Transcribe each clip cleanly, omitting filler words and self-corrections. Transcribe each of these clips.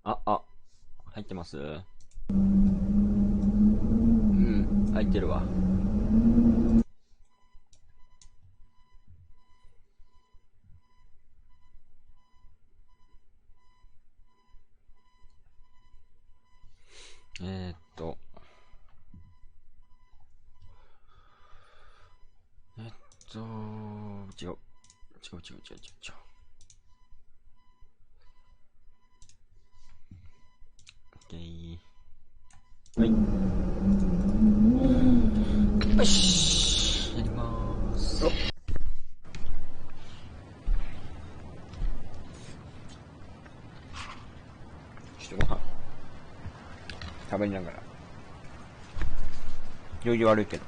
あ、入ってます？うん、入ってるわ。違う。OK。はい。よし。やりまーす。ちょっとご飯食べながら。行儀悪いけど。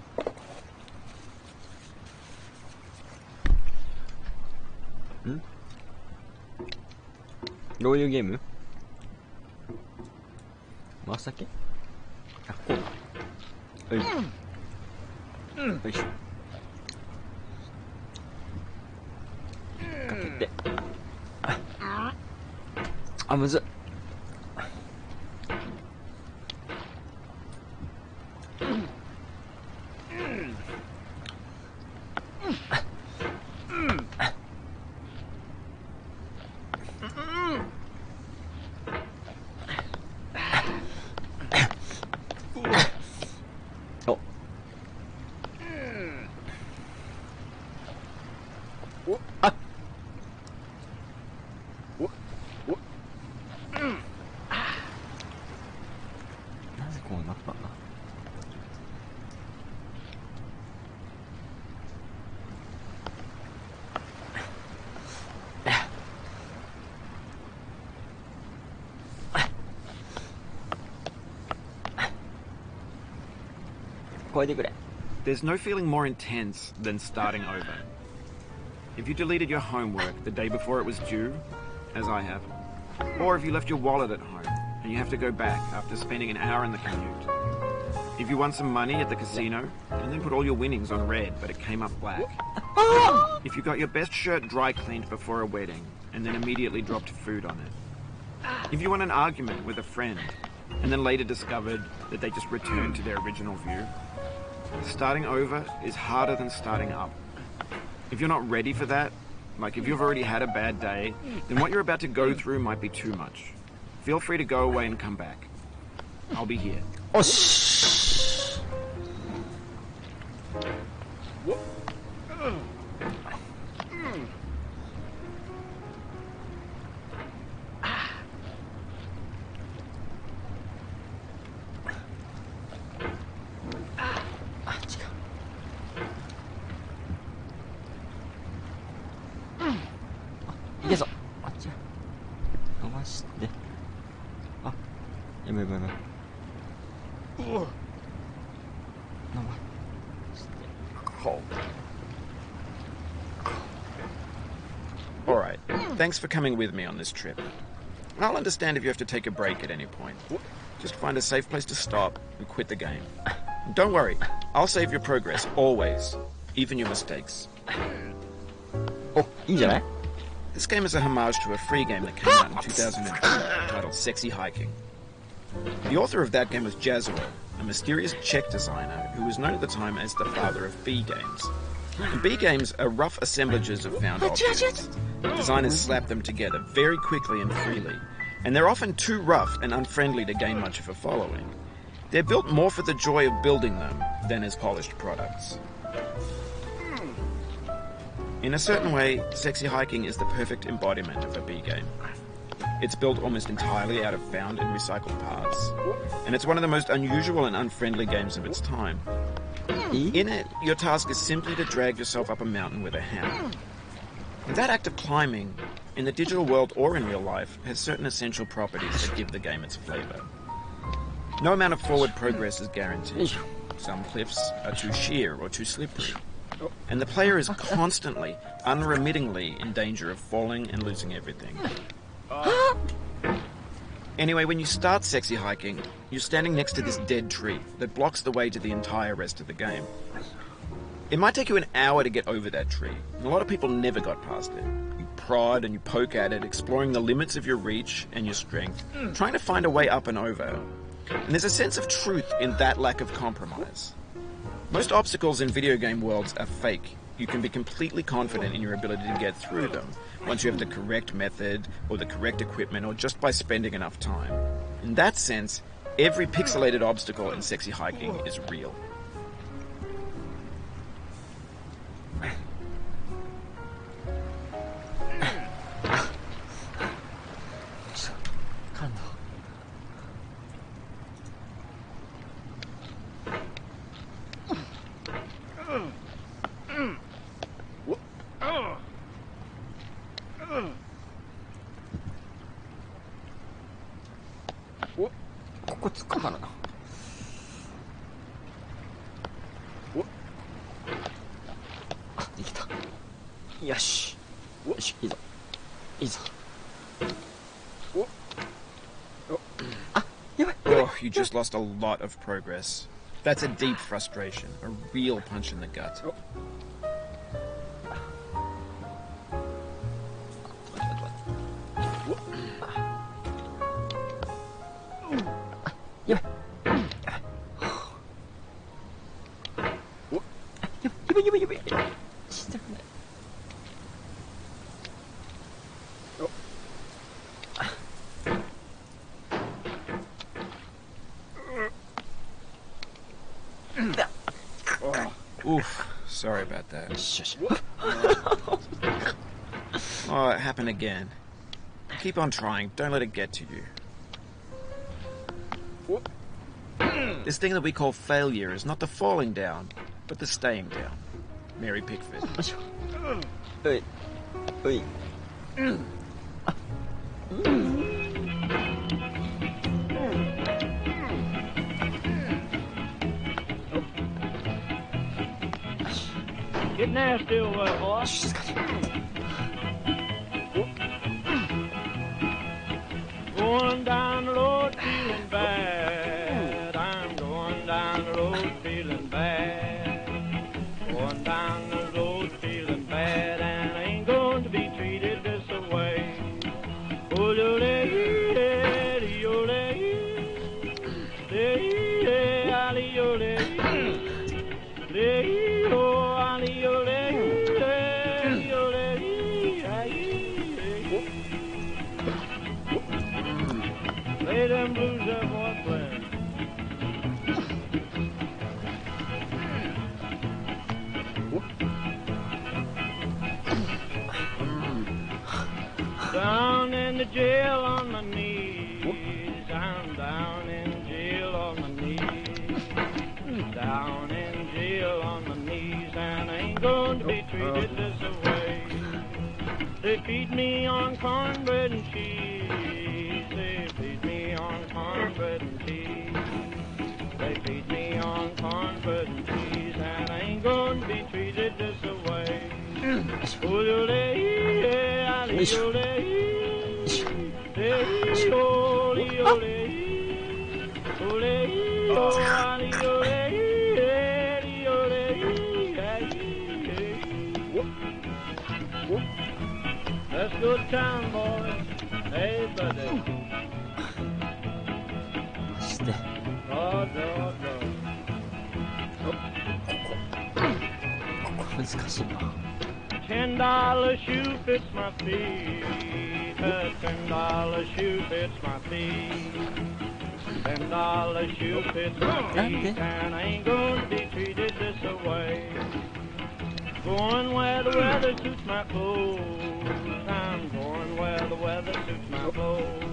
どういうゲーム？回すだけ？あ、こうか。よいしょ。よいしょ。かけて。あ、むずっ。なぜこうなったんだ？超えてくれ。 There's no feeling more intense than starting over. If you deleted your homework the day before it was due, as I have, or if you left your wallet at home and you have to go back after spending an hour in the commute. If you won some money at the casino and then put all your winnings on red but it came up black. If you got your best shirt dry cleaned before a wedding and then immediately dropped food on it. If you won an argument with a friend and then later discovered that they just returned to their original view. Starting over is harder than starting up. If you're not ready for that, like if you've already had a bad day, then what you're about to go through might be too much. Feel free to go away and come back. I'll be here. Oh, shh. Alright, thanks for coming with me on this trip. I'll understand if you have to take a break at any point. Just find a safe place to stop and quit the game. Don't worry, I'll save your progress, always. Even your mistakes. Oh, いいんじゃない? This game is a homage to a free game that came out in 2002 titled Sexy Hiking. The author of that game was Jazero, a mysterious Czech designer who was known at the time as the father of B games. And B games are rough assemblages of found objects. Designers slap them together very quickly and freely, and they're often too rough and unfriendly to gain much of a following. They're built more for the joy of building them than as polished products. In a certain way, Sexy Hiking is the perfect embodiment of a B game. It's built almost entirely out of found and recycled parts, and it's one of the most unusual and unfriendly games of its time. In it, your task is simply to drag yourself up a mountain with a hammer. And that act of climbing, in the digital world or in real life, has certain essential properties that give the game its flavour. No amount of forward progress is guaranteed. Some cliffs are too sheer or too slippery. And the player is constantly, unremittingly in danger of falling and losing everything. Anyway, when you start Sexy Hiking, you're standing next to this dead tree that blocks the way to the entire rest of the game. It might take you an hour to get over that tree, and a lot of people never got past it. prod and you poke at it, exploring the limits of your reach and your strength, trying to find a way up and over. And there's a sense of truth in that lack of compromise. Most obstacles in video game worlds are fake. You can be completely confident in your ability to get through them once you have the correct method or the correct equipment or just by spending enough time. In that sense, every pixelated obstacle in Sexy Hiking is real. Oh, you just lost a lot of progress. That's a deep frustration, a real punch in the gut. Oof, sorry about that. Oh, it happened again. Keep on trying, don't let it get to you. This thing that we call failure is not the falling down, but the staying down. Mary Pickford. Get nasty away, boss. Going down the road feeling bad. I'm going down the road feeling bad. Going down the road feeling bad, and I ain't going to be treated this way. Oh, lay them blues up, boy, playing. Down in the jail on my knees. I'm down in jail on my knees. Down in jail on my knees, and I ain't going to be treated this way. They feed me on cornbread and cheese. They feed me on cornbread and cheese. They feed me on cornbread and cheese, and I ain't going to be treated this way. That's good time, boys. Hey, buddy. Oh, no, no. $10 shoe fits my feet. A $10 shoe fits my feet. $10 shoe fits my feet, and I ain't going to be treated this way. Going where the weather suits my clothes. I'm going where the weather suits my clothes.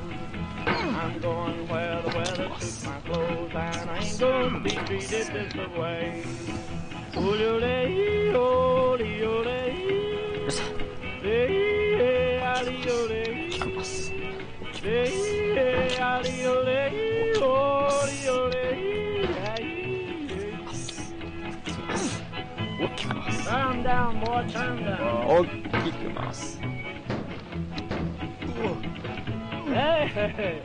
I'm going where the weather suits my clothes, and I ain't going to be treated this way. Calm down, boy, calm down. Hey, hey, hey.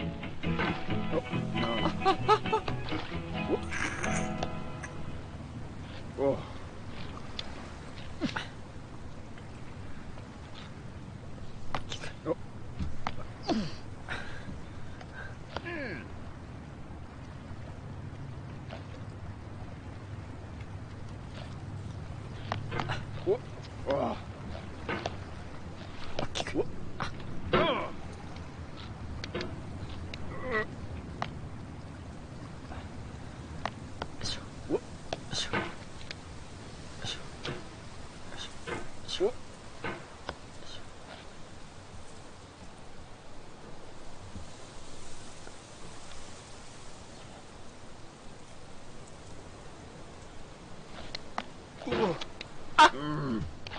大きく。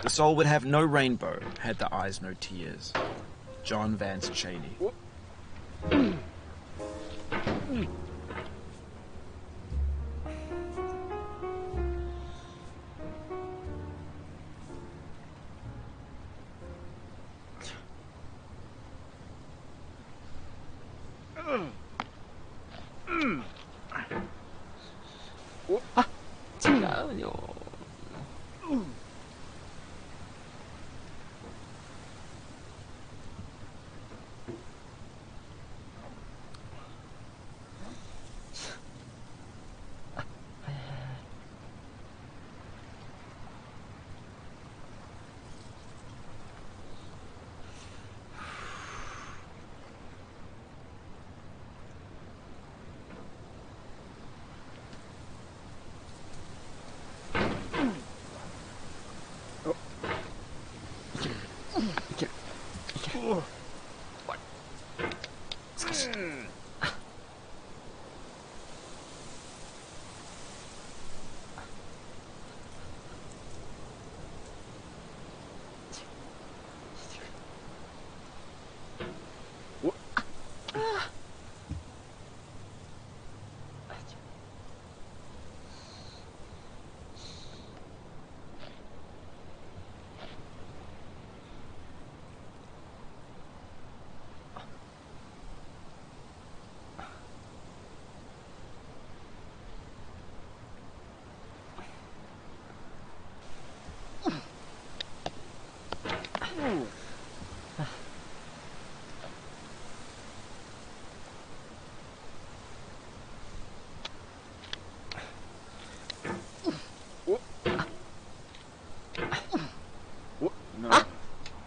The soul would have no rainbow had the eyes no tears. John Vance Cheney. 아, 違うよ。少し。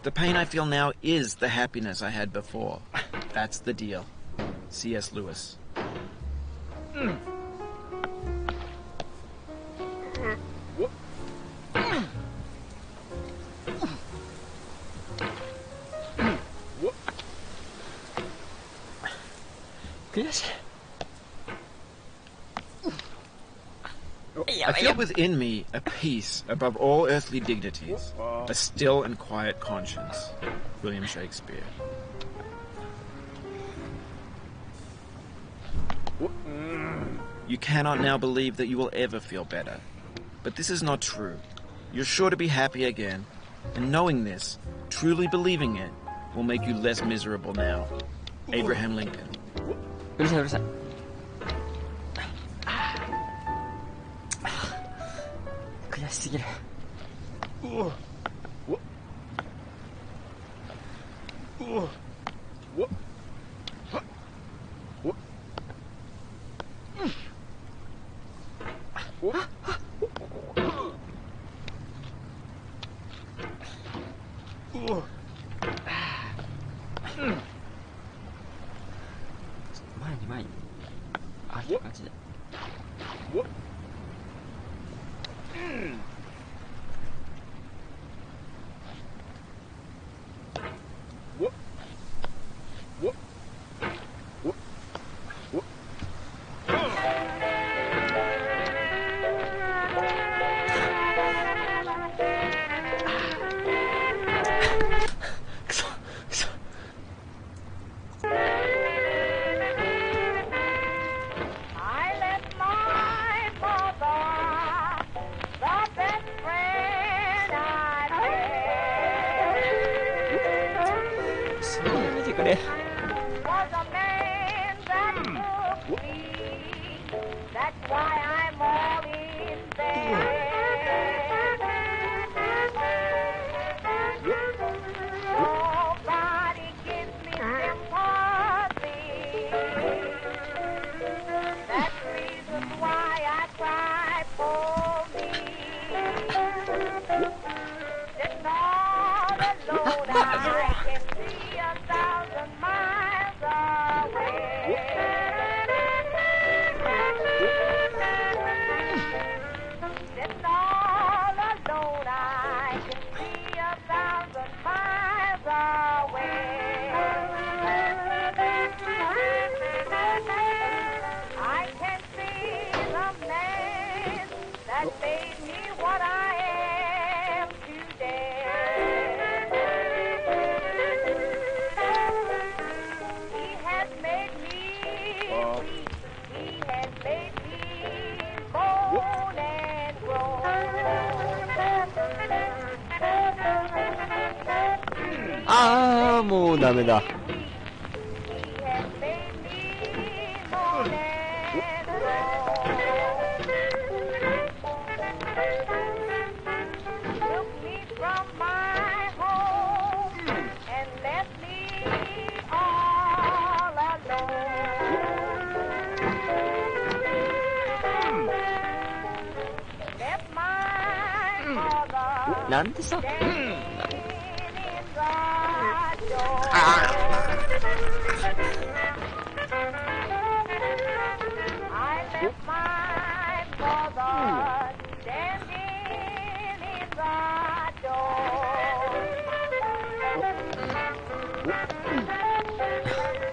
The pain I feel now is the happiness I had before. That's the deal. C.S. Lewis. I feel within me a peace above all earthly dignities, a still and quiet conscience. William Shakespeare. You cannot now believe that you will ever feel better. But this is not true. You're sure to be happy again, and knowing this, truly believing it, will make you less miserable now. Abraham Lincoln. うるさいうるさい。悔しすぎる。前に前に。ああいう感じで。alone, I can see 1,000 miles away. Sitting all alone, I can see 1,000 miles away. I can see the man that made me what I am today. He has made me weak. He has made me moan and groan. ああ、もうダメだ。He has made me moan and groan. Took me from my home and left me all alone. Left my mother なんでさ。 standing in the door. I left my mother standing in the door.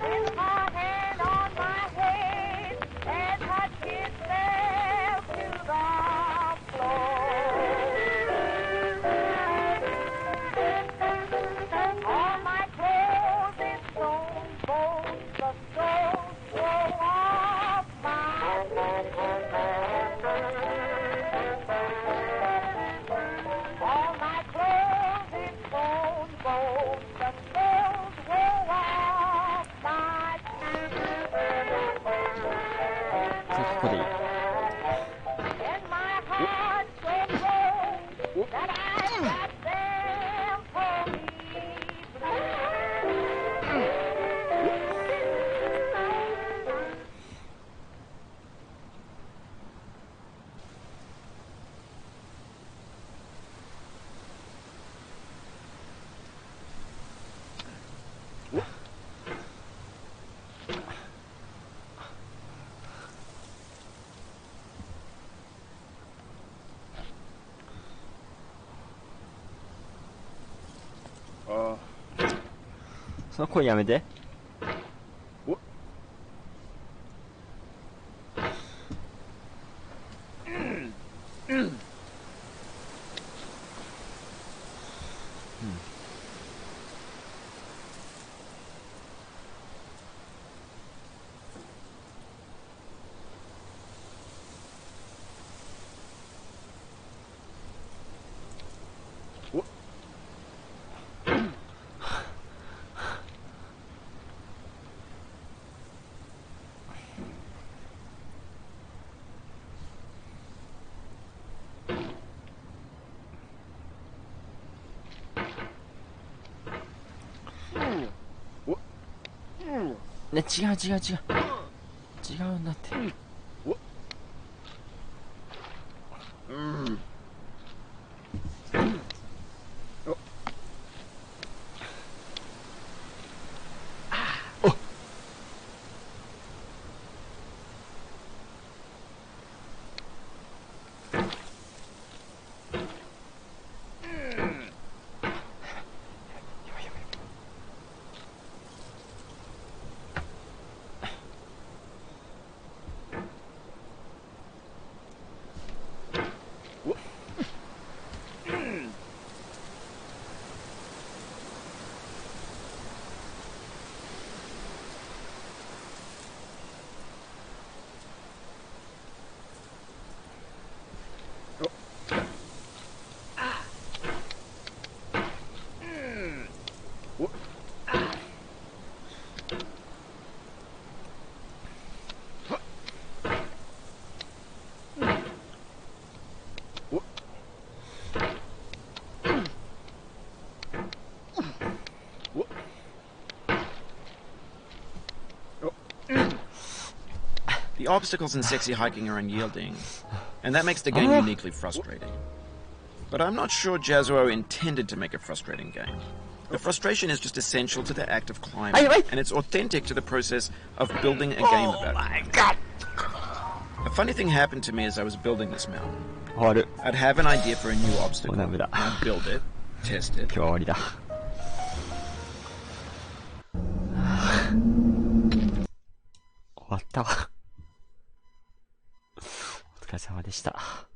With her hand on my head as her kiss fell to the floor. All my clothes is sewn, bones, the soles grow off my All my clothes is sewn, bones, the soles grow off my さっきここでいい。 And my heart so cold that I got them for me blue. その声やめて。ね、違う違う違う。違うんだって。The obstacles in sexy hiking are unyielding, and that makes the game uniquely frustrating. But I'm not sure Jazuo intended to make a frustrating game. The frustration is just essential to the act of climbing, Ay, ay. and it's authentic to the process of building a game about it. my god! A funny thing happened to me as I was building this mountain. 終わる。 I'd have an idea for a new obstacle, もうダメだ。 and I'd build it, test it. 今日は終わりだ。終わったわ。お疲れ様でした。